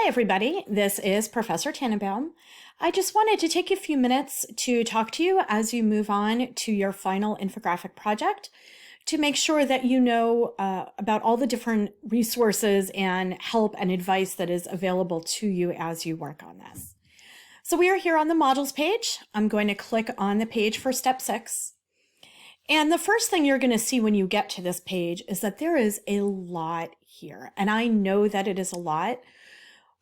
Hi, everybody. This is Professor Tannenbaum. I just wanted to take a few minutes to talk to you as you move on to your final infographic project to make sure that you know about all the different resources and help and advice that is available to you as you work on this. So we are here on the modules page. I'm going to click on the page for step 6. And the first thing you're going to see when you get to this page is that there is a lot here. And I know that it is a lot.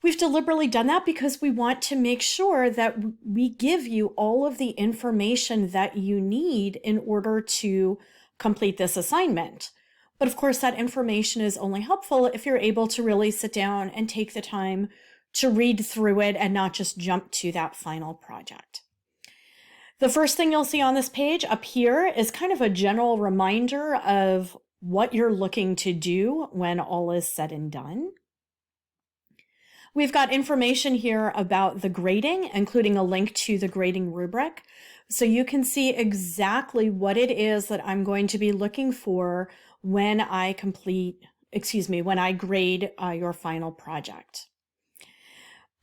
We've deliberately done that because we want to make sure that we give you all of the information that you need in order to complete this assignment. But of course, that information is only helpful if you're able to really sit down and take the time to read through it and not just jump to that final project. The first thing you'll see on this page up here is kind of a general reminder of what you're looking to do when all is said and done. We've got information here about the grading, including a link to the grading rubric. So you can see exactly what it is that I'm going to be looking for when I grade your final project.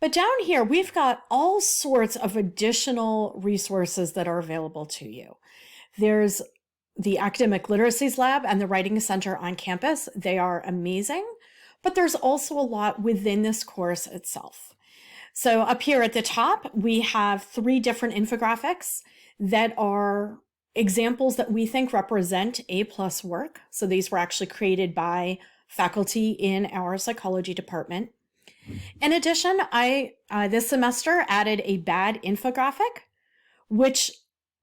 But down here, we've got all sorts of additional resources that are available to you. There's the Academic Literacies Lab and the Writing Center on campus. They are amazing. But there's also a lot within this course itself. So up here at the top, we have 3 different infographics that are examples that we think represent A+ work. So these were actually created by faculty in our psychology department. In addition, I this semester added a bad infographic, which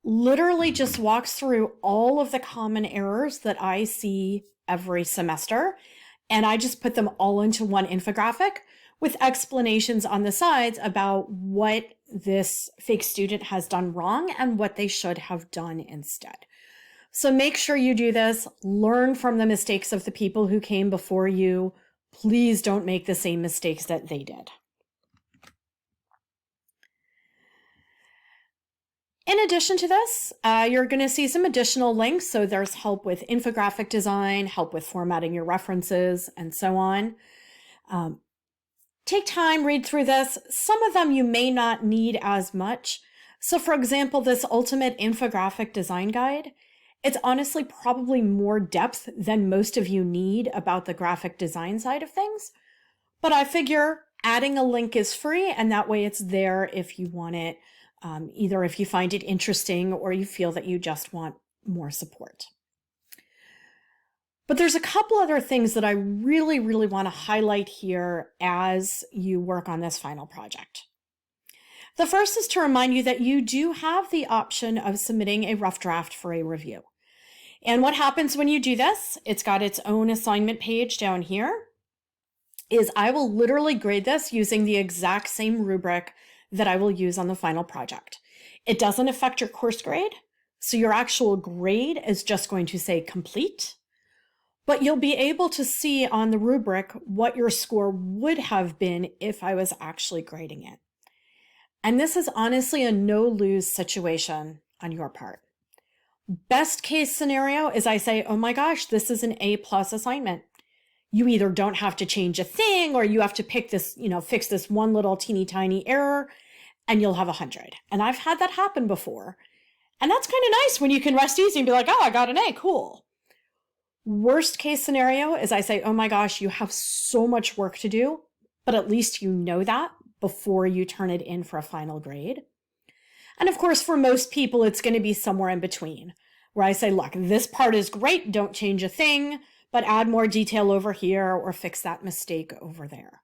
literally just walks through all of the common errors that I see every semester. And I just put them all into one infographic with explanations on the sides about what this fake student has done wrong and what they should have done instead. So make sure you do this. Learn from the mistakes of the people who came before you. Please don't make the same mistakes that they did. In addition to this, you're going to see some additional links. So there's help with infographic design, help with formatting your references, and so on. Take time, read through this. Some of them you may not need as much. So for example, this Ultimate Infographic Design Guide, it's honestly probably more depth than most of you need about the graphic design side of things. But I figure adding a link is free, and that way it's there if you want it. Either if you find it interesting or you feel that you just want more support. But there's a couple other things that I really want to highlight here as you work on this final project. The first is to remind you that you do have the option of submitting a rough draft for a review. And what happens when you do this, it's got its own assignment page down here, is I will literally grade this using the exact same rubric that I will use on the final project. It doesn't affect your course grade, so your actual grade is just going to say complete, but you'll be able to see on the rubric what your score would have been if I was actually grading it. And this is honestly a no-lose situation on your part. Best case scenario is I say, oh my gosh, this is an A+ assignment. You either don't have to change a thing or you have to pick this, fix this one little teeny tiny error and you'll have 100. And I've had that happen before. And that's kind of nice when you can rest easy and be like, oh, I got an A, cool. Worst case scenario is I say, oh my gosh, you have so much work to do, but at least you know that before you turn it in for a final grade. And of course, for most people, it's going to be somewhere in between where I say, look, this part is great, don't change a thing, but add more detail over here or fix that mistake over there.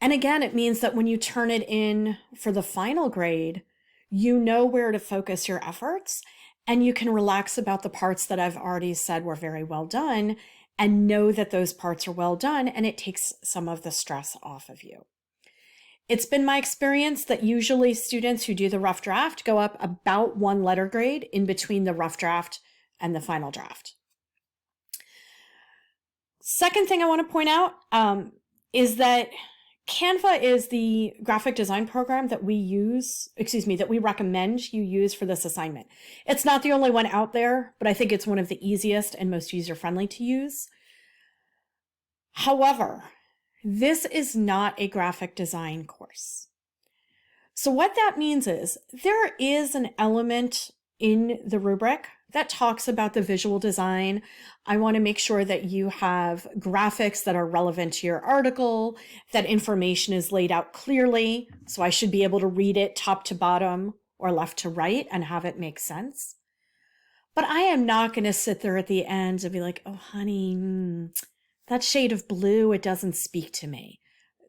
And again, it means that when you turn it in for the final grade, you know where to focus your efforts and you can relax about the parts that I've already said were very well done and know that those parts are well done, and it takes some of the stress off of you. It's been my experience that usually students who do the rough draft go up about 1 letter grade in between the rough draft and the final draft. Second thing I want to point out is that Canva is the graphic design program that we recommend you use for this assignment. It's not the only one out there, but I think it's one of the easiest and most user-friendly to use. However, This is not a graphic design course. So what that means is there is an element in the rubric that talks about the visual design. I want to make sure that you have graphics that are relevant to your article, that information is laid out clearly. So I should be able to read it top to bottom or left to right and have it make sense. But I am not going to sit there at the end and be like, oh, honey, that shade of blue, it doesn't speak to me.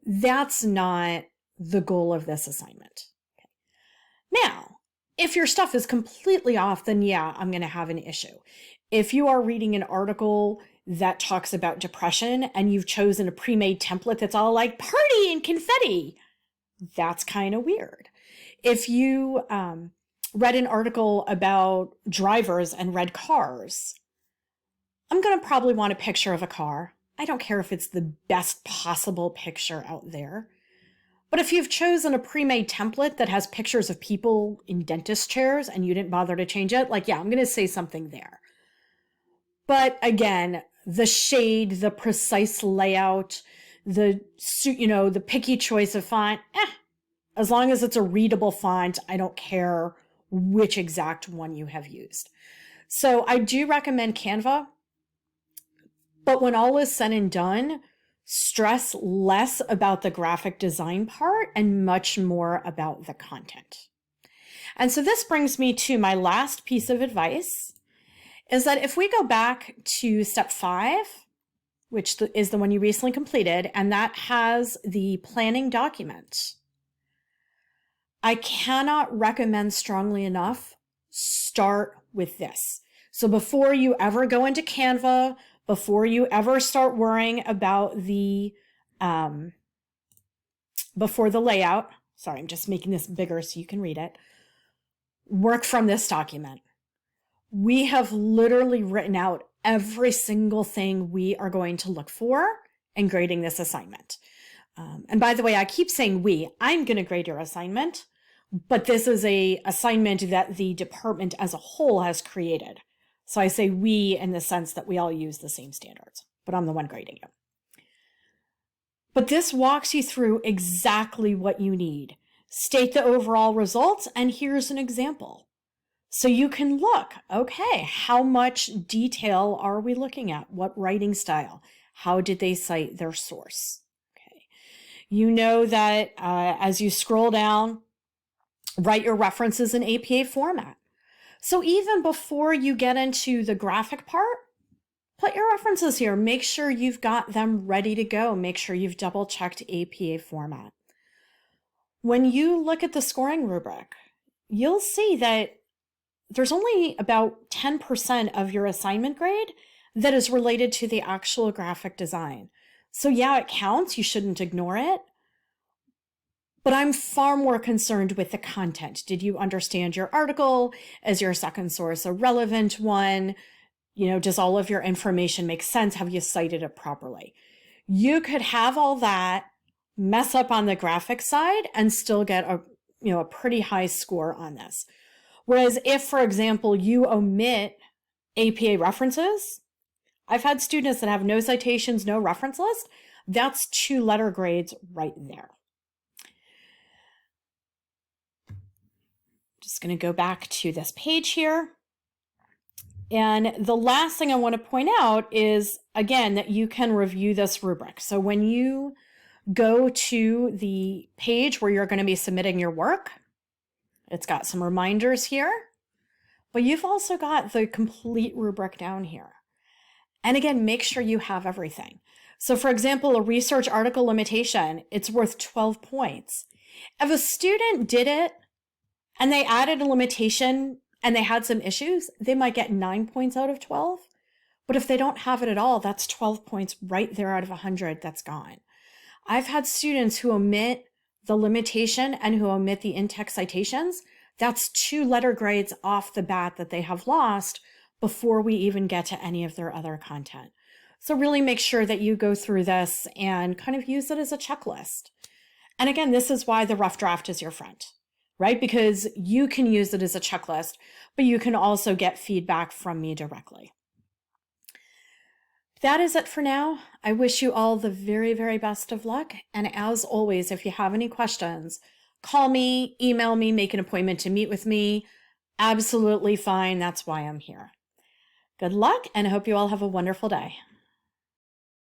That's not the goal of this assignment. Okay. Now, if your stuff is completely off, then yeah, I'm going to have an issue. If you are reading an article that talks about depression and you've chosen a pre-made template that's all like party and confetti, that's kind of weird. If you read an article about drivers and red cars, I'm going to probably want a picture of a car. I don't care if it's the best possible picture out there. But if you've chosen a pre-made template that has pictures of people in dentist chairs and you didn't bother to change it, like, yeah, I'm going to say something there. But again, the shade, the precise layout, the picky choice of font, as long as it's a readable font, I don't care which exact one you have used. So I do recommend Canva, but when all is said and done, stress less about the graphic design part and much more about the content. And so this brings me to my last piece of advice, is that if we go back to step 5, which is the one you recently completed, and that has the planning document, I cannot recommend strongly enough, start with this. So before you ever go into Canva, before you ever start worrying about before the layout, sorry, I'm just making this bigger so you can read it, work from this document. We have literally written out every single thing we are going to look for in grading this assignment. And by the way, I keep saying I'm going to grade your assignment, but this is an assignment that the department as a whole has created. So I say we in the sense that we all use the same standards, but I'm the one grading you. But this walks you through exactly what you need. State the overall results, and here's an example. So you can look, okay, how much detail are we looking at? What writing style? How did they cite their source? Okay. You know that as you scroll down, write your references in APA format. So even before you get into the graphic part, put your references here. Make sure you've got them ready to go. Make sure you've double checked APA format. When you look at the scoring rubric, you'll see that there's only about 10% of your assignment grade that is related to the actual graphic design. So yeah, it counts. You shouldn't ignore it. But I'm far more concerned with the content. Did you understand your article? Is your second source a relevant one? Does all of your information make sense? Have you cited it properly? You could have all that, mess up on the graphic side, and still get a pretty high score on this. Whereas if, for example, you omit APA references, I've had students that have no citations, no reference list. That's 2 letter grades right there. Just going to go back to this page here. And the last thing I want to point out is, again, that you can review this rubric. So when you go to the page where you're going to be submitting your work, it's got some reminders here, but you've also got the complete rubric down here. And again, make sure you have everything. So for example, a research article limitation, it's worth 12 points. If a student did it and they added a limitation and they had some issues, they might get 9 points out of 12. But if they don't have it at all, that's 12 points right there out of 100 that's gone. I've had students who omit the limitation and who omit the in-text citations. That's 2 letter grades off the bat that they have lost before we even get to any of their other content. So really make sure that you go through this and kind of use it as a checklist. And again, this is why the rough draft is your friend, right? Because you can use it as a checklist, but you can also get feedback from me directly. That is it for now. I wish you all the very, very best of luck. And as always, if you have any questions, call me, email me, make an appointment to meet with me. Absolutely fine. That's why I'm here. Good luck, and I hope you all have a wonderful day.